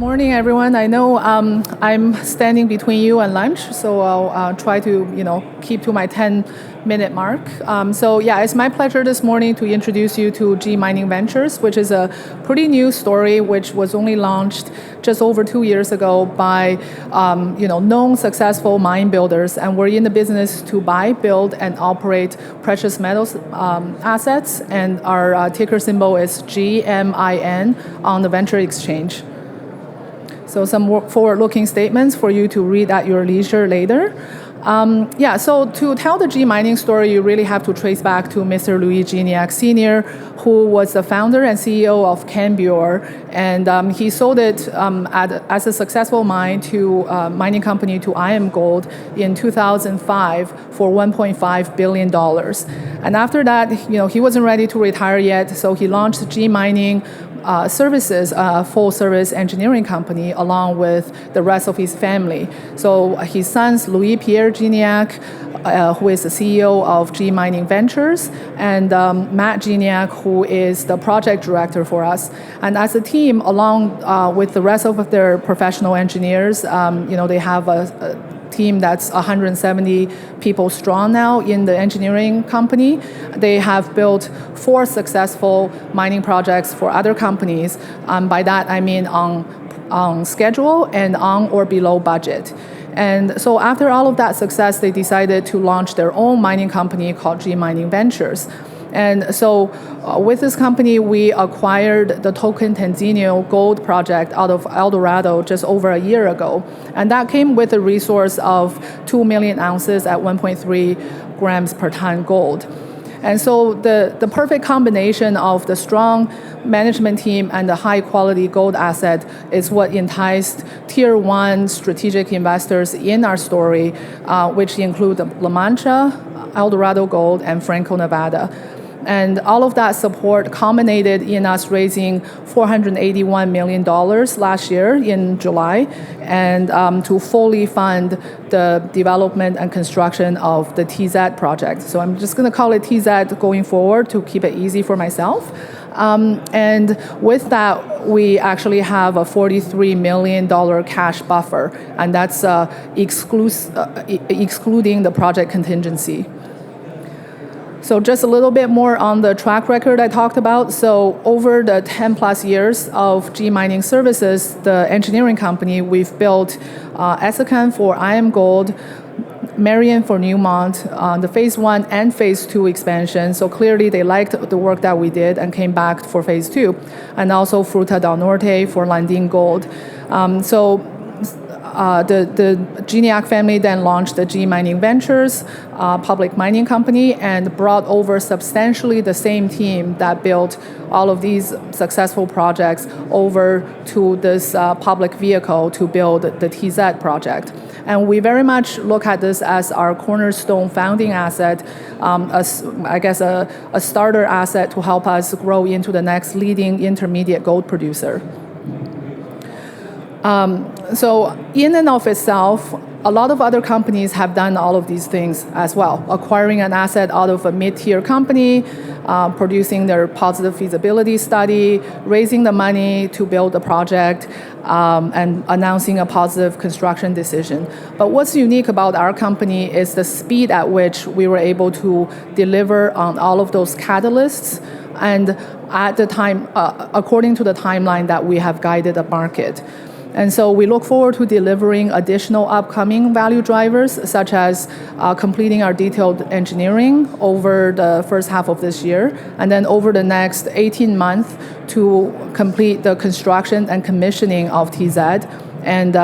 morning, everyone. I know I'm standing between you and lunch, so I'll try to, keep to my 10-minute mark. It's my pleasure this morning to introduce you to Mining Ventures, which is a pretty new story, which was only launched just over 2 years ago by, known successful mine builders, and we're in the business to buy, build, and operate precious metals assets, and our ticker symbol is GMIN on the Venture Exchange. So some forward-looking statements for you to read at your leisure later. So to tell the G mining story, you really have to trace back to Mr. Louis Gignac Sr., who was the founder and CEO of Canbuor, and he sold it as a successful mining company to IAMGOLD in 2005 for $1.5 billion. And after that, he wasn't ready to retire yet, so he launched G Mining Services, a full-service engineering company, along with the rest of his family. So his sons, Louis-Pierre Gignac, who is the CEO of G Mining Ventures, and Matt Gignac, who is the project director for us. And as a team, along with the rest of their professional engineers, they have a team that's 170 people strong now in the engineering company. They have built 4 successful mining projects for other companies. By that, I mean on schedule and on or below budget. And so after all of that success, they decided to launch their own mining company called G Mining Ventures. And so with this company, we acquired the Tocantinzinho Gold Project out of El Dorado just over a year ago. And that came with a resource of 2 million ounces at 1.3 grams per ton gold. And so the perfect combination of the strong management team and the high-quality gold asset is what enticed Tier 1 strategic investors in our story, which include La Mancha, El Dorado Gold, and Franco-Nevada. And all of that support culminated in us raising $481 million last year in July, and to fully fund the development and construction of the TZ project. So I'm just going to call it TZ going forward to keep it easy for myself. And with that, we actually have a $43 million cash buffer, and that's excluding the project contingency. So just a little bit more on the track record I talked about. So over the 10 plus years of G Mining Services, the engineering company, we've built Essakane for IAMGOLD, Marion for Newmont, the phase 1 and phase 2 expansion. So clearly they liked the work that we did and came back for phase 2. And also Fruta del Norte for Lundin Gold. The Gignac family then launched the G Mining Ventures public mining company and brought over substantially the same team that built all of these successful projects over to this public vehicle to build the TZ project. And we very much look at this as our cornerstone founding asset, a starter asset to help us grow into the next leading intermediate gold producer. So in and of itself, a lot of other companies have done all of these things as well, acquiring an asset out of a mid-tier company, producing their positive feasibility study, raising the money to build the project, and announcing a positive construction decision. But what's unique about our company is the speed at which we were able to deliver on all of those catalysts, and at the time, according to the timeline that we have guided the market. And so we look forward to delivering additional upcoming value drivers, such as completing our detailed engineering over the first half of this year, and then over the next 18 months to complete the construction and commissioning of TZ, and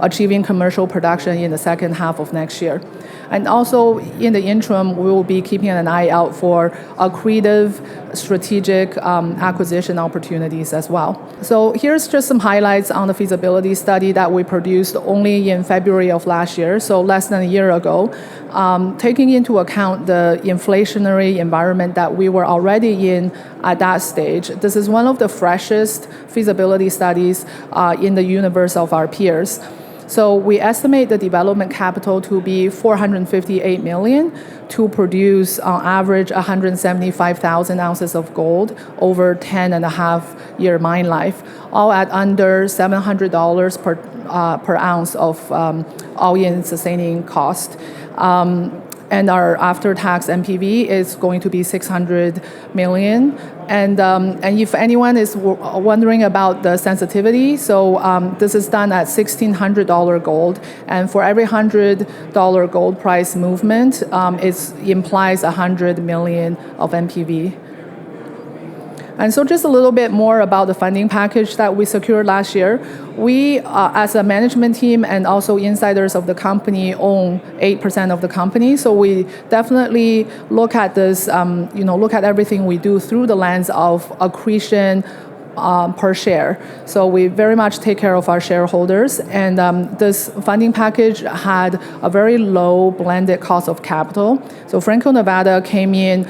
achieving commercial production in the second half of next year. And also, in the interim, we will be keeping an eye out for accretive strategic acquisition opportunities as well. So here's just some highlights on the feasibility study that we produced only in February of last year, so less than a year ago. Taking into account the inflationary environment that we were already in at that stage, this is one of the freshest feasibility studies in the universe of our peers. So we estimate the development capital to be $458 million to produce on average 175,000 ounces of gold over 10.5-year mine life, all at under $700 per ounce of all-in sustaining cost. And our after-tax NPV is going to be $600 million. And if anyone is wondering about the sensitivity, so this is done at $1,600 gold, and for every $100 gold price movement, it implies $100 million of NPV. And so just a little bit more about the funding package that we secured last year. We, as a management team and also insiders of the company, own 8% of the company. So we definitely look at this, look at everything we do through the lens of accretion per share. So we very much take care of our shareholders. And this funding package had a very low blended cost of capital. So Franco-Nevada came in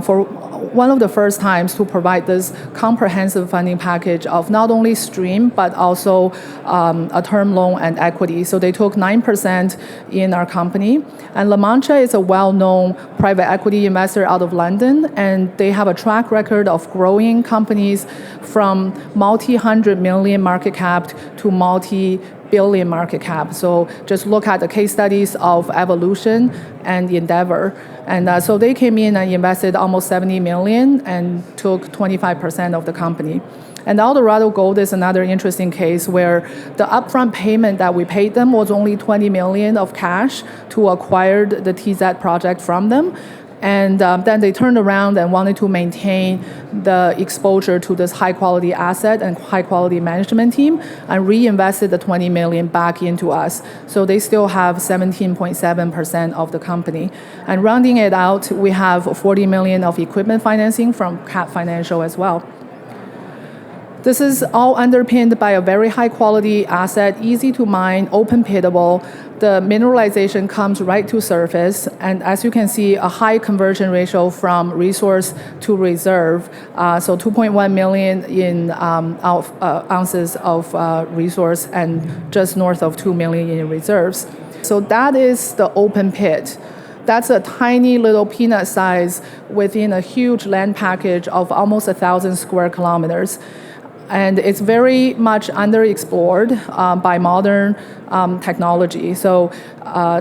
for one of the first times to provide this comprehensive funding package of not only stream, but also a term loan and equity. So they took 9% in our company. And La Mancha is a well-known private equity investor out of London, and they have a track record of growing companies from multi-hundred million market cap to multi-billion market cap. So just look at the case studies of Evolution and Endeavor. And so they came in and invested almost $70 million and took 25% of the company. And Eldorado Gold is another interesting case where the upfront payment that we paid them was only $20 million of cash to acquire the TZ project from them. And then they turned around and wanted to maintain the exposure to this high-quality asset and high-quality management team and reinvested the $20 million back into us. So they still have 17.7% of the company. And rounding it out, we have $40 million of equipment financing from Cap Financial as well. This is all underpinned by a very high-quality asset, easy to mine, open-pittable. The mineralization comes right to surface, and as you can see, a high conversion ratio from resource to reserve. So 2.1 million in ounces of resource and just north of 2 million in reserves. So that is the open pit. That's a tiny little peanut size within a huge land package of almost 1,000 square kilometers. And it's very much underexplored by modern technology. So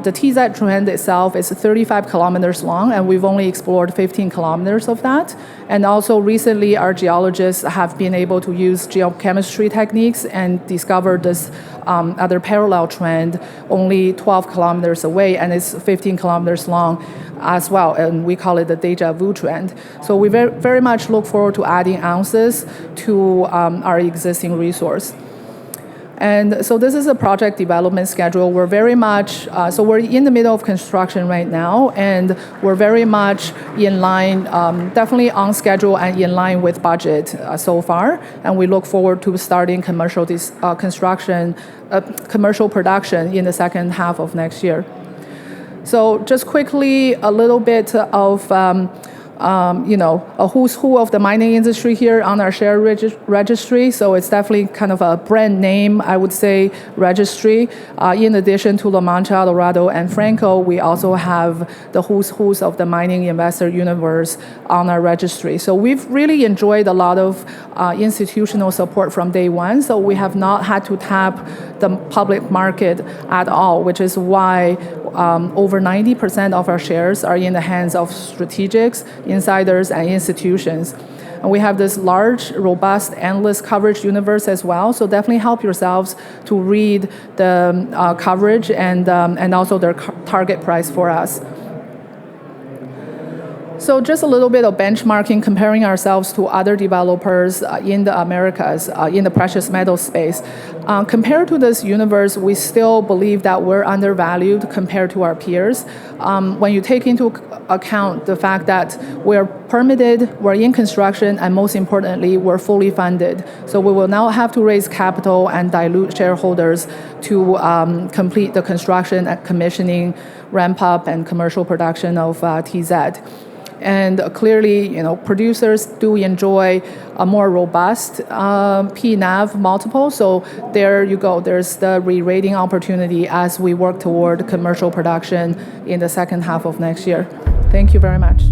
the TZ trend itself is 35 kilometers long, and we've only explored 15 kilometers of that. And also recently, our geologists have been able to use geochemistry techniques and discover this other parallel trend only 12 kilometers away, and it's 15 kilometers long as well, and we call it the deja vu trend. So we very much look forward to adding ounces to our existing resource. And so this is a project development schedule. We're very much, so we're in the middle of construction right now, and we're very much in line, definitely on schedule and in line with budget so far. And we look forward to starting commercial commercial production in the second half of next year. So just quickly, a little bit of a who's who of the mining industry here on our share registry. So it's definitely kind of a brand name, I would say, registry. In addition to La Mancha, Eldorado, and Franco, we also have the who's who's of the mining investor universe on our registry. So we've really enjoyed a lot of institutional support from day one. So we have not had to tap the public market at all, which is why over 90% of our shares are in the hands of strategics, insiders, and institutions. And we have this large, robust, endless coverage universe as well. So definitely help yourselves to read the coverage and also their target price for us. So just a little bit of benchmarking, comparing ourselves to other developers in the Americas, in the precious metal space. Compared to this universe, we still believe that we're undervalued compared to our peers. When you take into account the fact that we're permitted, we're in construction, and most importantly, we're fully funded. So we will now have to raise capital and dilute shareholders to complete the construction and commissioning, ramp up, and commercial production of TZ. And clearly, producers do enjoy a more robust P/NAV multiple. So there you go. There's the re-rating opportunity as we work toward commercial production in the second half of next year. Thank you very much.